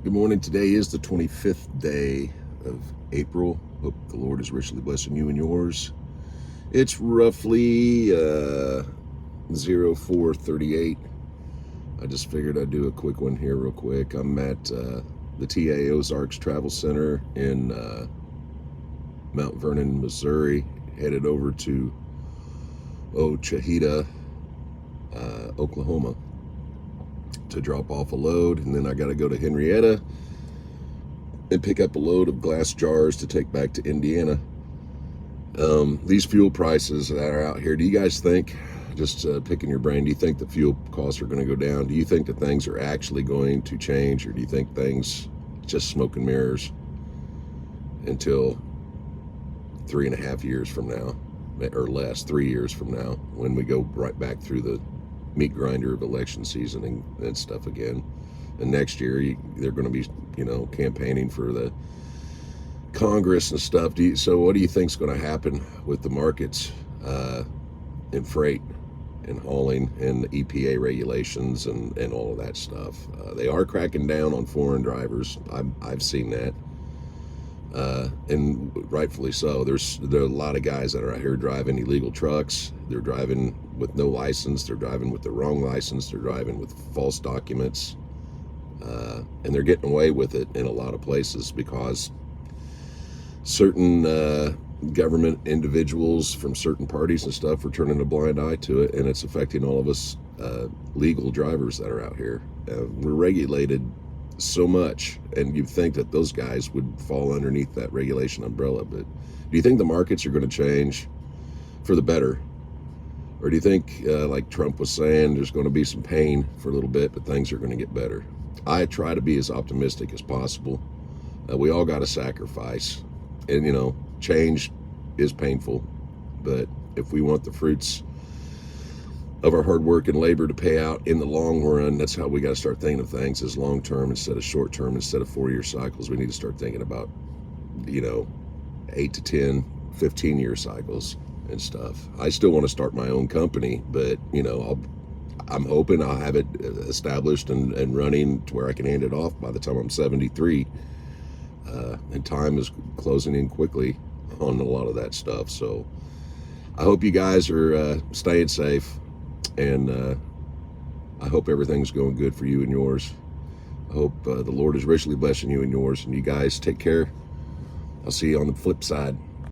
Good morning. Today is the 25th day of April. Hope the Lord is richly blessing you and yours. It's roughly 04:38. I just figured I'd do a quick one here real quick. I'm at the TA Ozarks Travel Center in Mount Vernon, Missouri, headed over to Chahita, Oklahoma, to drop off a load, and then I got to go to Henrietta and pick up a load of glass jars to take back to Indiana. These fuel prices that are out here, do you guys think, just picking your brain, do you think the fuel costs are going to go down? Do you think that things are actually going to change, or do you think things just smoke and mirrors until 3.5 years from now, or less, 3 years from now, when we go right back through the meat grinder of election season and stuff again? And next year they're going to be, campaigning for the Congress and stuff. So what do you think's going to happen with the markets in freight and hauling and the EPA regulations and all of that stuff? They are cracking down on foreign drivers. I've seen that, and rightfully so. There are a lot of guys that are out here driving illegal trucks. They're driving with no license. They're driving with the wrong license. They're driving with false documents, and they're getting away with it in a lot of places because certain government individuals from certain parties and stuff are turning a blind eye to it, and it's affecting all of us legal drivers that are out here. We're regulated so much, and you'd think that those guys would fall underneath that regulation umbrella. But do you think the markets are going to change for the better, or do you think, like Trump was saying, there's going to be some pain for a little bit, but things are going to get better? I try to be as optimistic as possible. We all got to sacrifice, and change is painful, but if we want the fruits of our hard work and labor to pay out in the long run, that's how we got to start thinking of things, as long term instead of short term. Instead of 4-year cycles, we need to start thinking about 8 to 10, 15-year cycles and stuff. I still want to start my own company, but I'm hoping I'll have it established and running to where I can hand it off by the time I'm 73. And time is closing in quickly on a lot of that stuff. So I hope you guys are staying safe, and I hope everything's going good for you and yours. I hope the Lord is richly blessing you and yours, and you guys take care. I'll see you on the flip side.